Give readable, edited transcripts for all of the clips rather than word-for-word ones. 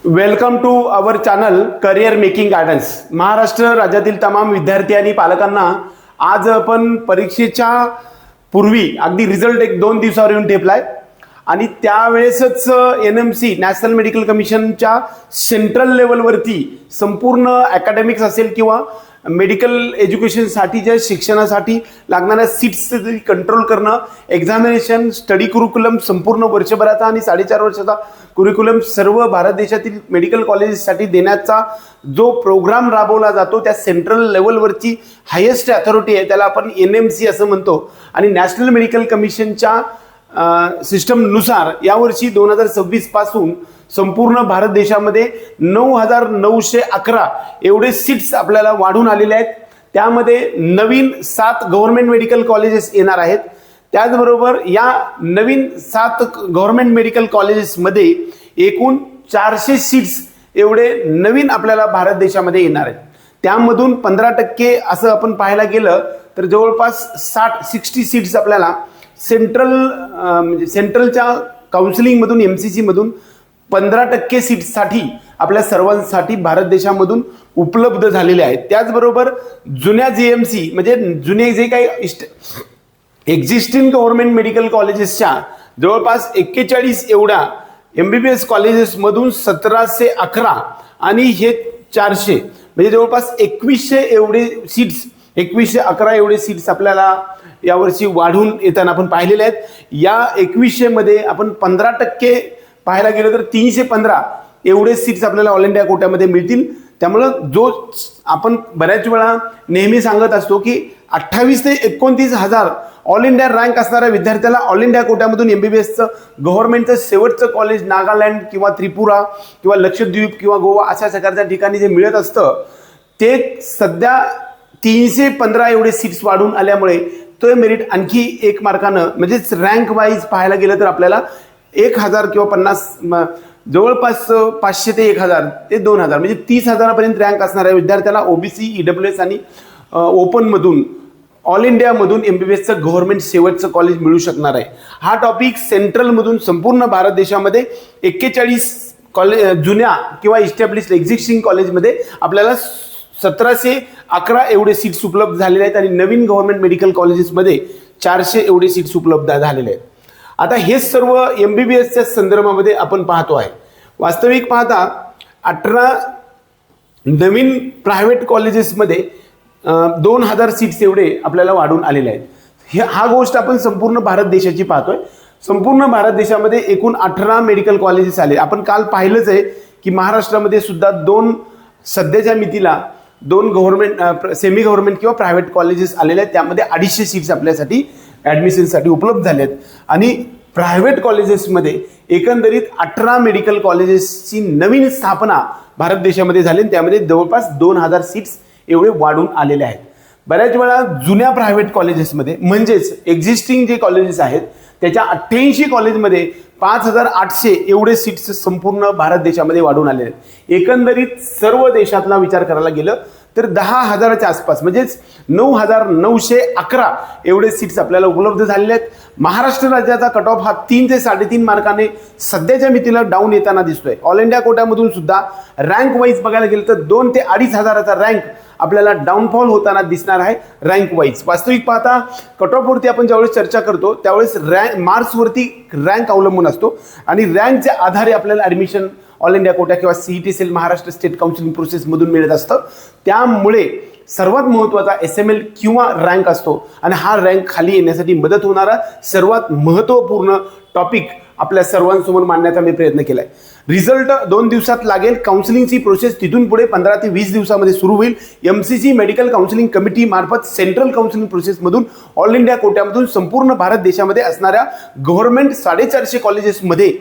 Welcome to our channel career making guidance. Maharashtra राज्यातील तमाम विद्यार्थी आणि पालकांना आज आपण परीक्षेच्या पूर्वी अगदी रिझल्ट 1-2 दिवसावर येऊन ठेपलाय आणि त्यावेळेसच NMC नॅशनल मेडिकल कमिशनच्या सेंट्रल लेवलवरती संपूर्ण अकॅडमिक्स असेल किंवा मेडिकल एज्युकेशनसाठी ज्या शिक्षणासाठी लागणाऱ्या सीट्स कंट्रोल करणं, एक्झामिनेशन, स्टडी कुरिक्युलम संपूर्ण वर्षभराचा आणि 4.5 वर्षाचा कुरिक्युलम सर्व भारत देशातील मेडिकल कॉलेजेससाठी देण्याचा जो प्रोग्राम राबवला जातो त्या सेंट्रल लेवलवरची हायेस्ट अथॉरिटी आहे त्याला आपण NMC असं म्हणतो. आणि नॅशनल मेडिकल कमिशनच्या सिस्टमनुसार यावर्षी 2026 पासून संपूर्ण भारत देशामध्ये 9,911 एवढे सीट्स आपल्याला वाढून आलेले आहेत. त्यामध्ये नवीन 7 गव्हर्नमेंट मेडिकल कॉलेजेस येणार आहेत. त्याचबरोबर या नवीन 7 गव्हर्नमेंट मेडिकल कॉलेजेसमध्ये एकूण 400 सीट्स एवढे नवीन आपल्याला भारत देशामध्ये येणार आहेत. त्यामधून 15% असं आपण पाहायला गेलं तर जवळपास 60 सीट्स आपल्याला सेंट्रलच्या काउन्सिलिंगमधून MCC मधून 15% सीट्ससाठी आपल्या सर्वांसाठी भारत देशामधून उपलब्ध झालेले आहेत. त्याचबरोबर जुन्या JMC म्हणजे जुने जे काही एक्झिस्टिंग गव्हर्नमेंट मेडिकल कॉलेजेसच्या जवळपास 41 एवढ्या MBBS कॉलेजेसमधून 1711 आणि हे 400 म्हणजे जवळपास 2100 एवढे सीट्स 2111 एवढे सीट्स आपल्याला यावर्षी वाढून येताना आपण पाहिलेले आहेत. या 2100 मध्ये आपण 15% पाहायला गेलं तर 315 एवढे सीट्स आपल्याला ऑल इंडिया कोट्यामध्ये मिळतील. त्यामुळं जो आपण बऱ्याच वेळा नेहमी सांगत असतो की 28 ते 29 हजार ऑल इंडिया रँक असणाऱ्या विद्यार्थ्याला ऑल इंडिया कोट्यामधून MBBSचं गव्हर्नमेंटचं शेवटचं कॉलेज नागालँड किंवा त्रिपुरा किंवा लक्षद्वीप किंवा गोवा अशा प्रकारच्या ठिकाणी जे मिळत असतं ते सध्या 315 एवढे सीट्स वाढून आल्यामुळे तो मेरिट आणखी 1 मार्कानं म्हणजेच रँक वाईज पाहायला गेलं तर आपल्याला 1000 किंवा 50 जवळपास 500 ते 1000 ते 2000 म्हणजे 30,000पर्यंत रँक असणाऱ्या विद्यार्थ्याला OBC EWS आणि ओपन मधून ऑल इंडियामधून MBBSचं गव्हर्नमेंट शेवटचं कॉलेज मिळू शकणार आहे. हा टॉपिक सेंट्रलमधून संपूर्ण भारत देशामध्ये 41 कॉलेज जुन्या किंवा इस्टॅब्लिश्ड एक्झिस्टिंग कॉलेजमध्ये आपल्याला 1711 एवढे सीट्स उपलब्ध झालेले आहेत आणि नवीन गव्हर्नमेंट मेडिकल कॉलेजेसमध्ये 400 एवढे सीट्स उपलब्ध झालेले आहेत. आता हे सर्व MBBSच्या संदर्भामध्ये आपण पाहतो आहे. वास्तविक पाहता 18 नवीन प्रायव्हेट कॉलेजेसमध्ये 2000 सीट्स एवढे आपल्याला वाढून आलेले आहेत. हा गोष्ट आपण संपूर्ण भारत देशाची पाहतोय. संपूर्ण भारत देशामध्ये एकूण 18 मेडिकल कॉलेजेस आले. आपण काल पाहिलंच आहे की महाराष्ट्रामध्ये सुद्धा सध्याच्या मितीला 2 गव्हर्नमेंट सेमी गव्हर्नमेंट किंवा प्रायव्हेट कॉलेजेस आलेले आहेत. त्यामध्ये 250 सीट्स आपल्यासाठी ॲडमिशनसाठी उपलब्ध झालेत आणि प्रायव्हेट कॉलेजेसमध्ये एकंदरीत 18 मेडिकल कॉलेजेसची नवीन स्थापना भारत देशामध्ये झाली. त्यामध्ये जवळपास 2000 सीट्स एवढे वाढून आलेले आहेत. बऱ्याच वेळा जुन्या प्रायव्हेट कॉलेजेसमध्ये म्हणजेच एक्झिस्टिंग जे कॉलेजेस आहेत त्याच्या 88 कॉलेजमध्ये 5800 एवढे सीट्स संपूर्ण भारत देशामध्ये वाढून आले आहेत. एकंदरीत सर्व देशातला विचार करायला गेलं तर 10,000च्या आसपास म्हणजेच 9,911 एवढे सीट्स आपल्याला उपलब्ध झालेले आहेत. महाराष्ट्र राज्याचा कट ऑफ हा 3 ते 3.5 मार्काने सध्याच्या मितीला डाऊन येताना दिसतोय. ऑल इंडिया कोट्यामधून सुद्धा रँक वाईज बघायला गेलं तर 2 ते 2.5 हजाराचा रँक आपल्याला डाऊनफॉल होताना दिसणार आहे रँक वाईज. वास्तविक पाहता कट ऑफवरती आपण ज्यावेळेस चर्चा करतो त्यावेळेस मार्क्सवरती रँक अवलंबून असतो आणि रँकच्या आधारे आपल्याला ॲडमिशन ऑल इंडिया कोटा किंवा CET cell Maharashtra state counselling प्रोसेसमधून मिळत असतं. त्यामुळे सर्वात महत्त्वाचा SML किंवा रँक असतो आणि हा रँक खाली येण्यासाठी मदत होणारा सर्वात महत्त्वपूर्ण टॉपिक आपल्या सर्वांसमोर मांडण्याचा मी प्रयत्न केलाय. रिझल्ट 2 दिवसात लागेल. काउन्सिलिंगची प्रोसेस तिथून पुढे 15 ते 20 दिवसामध्ये सुरू होईल. MCC मेडिकल काउन्सिलिंग कमिटी मार्फत सेंट्रल काउन्सिलिंग प्रोसेसमधून ऑल इंडिया कोट्यामधून संपूर्ण भारत देशामध्ये असणाऱ्या गव्हर्नमेंट 450 कॉलेजेसमध्ये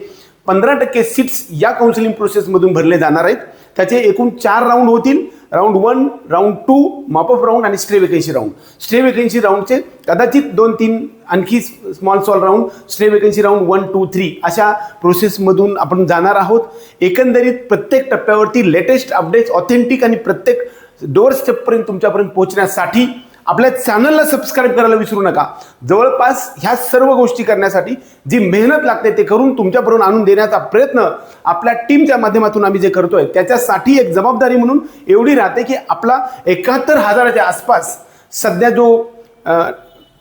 15% सीट्स या काउन्सिलिंग प्रोसेसमधून भरले जाणार आहेत. त्याचे एकूण 4 राऊंड होतील. राऊंड 1, राऊंड 2, मॉपअप राऊंड आणि stay vacancy round. Stay vacancy राऊंडचे कदाचित 2-3 आणखी small round stay vacancy round 1, 2, 3 अशा प्रोसेसमधून आपण जाणार आहोत. एकंदरीत प्रत्येक टप्प्यावरती लेटेस्ट अपडेट्स ऑथेंटिक आणि प्रत्येक डोअर स्टेपपर्यंत तुमच्यापर्यंत पोहोचण्यासाठी आपल्या चॅनलला सबस्क्राईब करायला विसरू नका. जवळपास ह्या सर्व गोष्टी करण्यासाठी जी मेहनत लागते ते करून तुमच्यापर्यंत आणून देण्याचा प्रयत्न आपल्या टीमच्या माध्यमातून आम्ही जे करतोय त्याच्यासाठी एक जबाबदारी म्हणून एवढी राहते की आपला 71,000च्या आसपास सध्या जो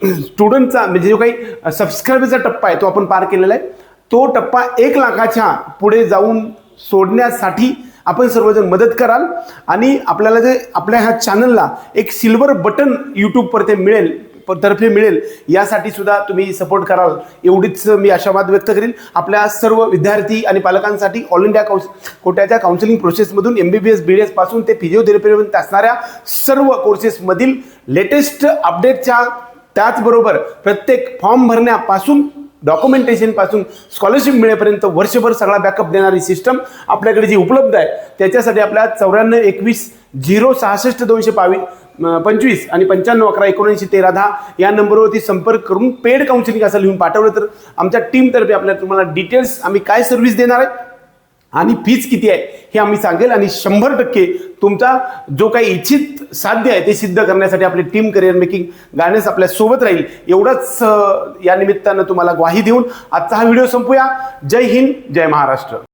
स्टुडंटचा म्हणजे जो काही सबस्क्रायबरचा टप्पा आहे तो आपण पार केलेला आहे. तो टप्पा 1 लाखाच्या पुढे जाऊन सोडण्यासाठी आपण सर्वजण मदत कराल आणि आपल्याला जे आपल्या ह्या चॅनलला एक सिल्वर बटन यूट्यूबवर ते तर्फे मिळेल यासाठी सुद्धा तुम्ही सपोर्ट कराल एवढीच मी आशावाद व्यक्त करीन. आपल्या सर्व विद्यार्थी आणि पालकांसाठी ऑल इंडिया कोट्याच्या काउन्सिलिंग प्रोसेसमधून MBBS BDS पासून ते फिजिओथेरपीपर्यंत असणाऱ्या सर्व कोर्सेसमधील लेटेस्ट अपडेटच्या त्याचबरोबर प्रत्येक फॉर्म भरण्यापासून डॉक्युमेंटेशन पासून स्कॉलरशिप मिळेपर्यंत वर्षभर सगळा बॅकअप देणारी सिस्टम आपल्याकडे जी उपलब्ध आहे त्याच्यासाठी आपल्या 9421060225 आणि 9511791310 या नंबरवरती संपर्क करून पेड काउन्सिलिंग असं लिहून पाठवलं तर आमच्या टीमतर्फे आपल्याला तुम्हाला डिटेल्स आम्ही काय सर्व्हिस देणार आहे आणि फीज किती आहे हे आम्ही सांगेल आणि 100% तुमचा जो काही इच्छित साध्य आहे ते सिद्ध करण्यासाठी आपली टीम करिअर मेकिंग गायडन्स आपल्या सोबत राहील एवढंच या निमित्तानं तुम्हाला ग्वाही देऊन आजचा हा व्हिडिओ संपूया. जय हिंद, जय महाराष्ट्र.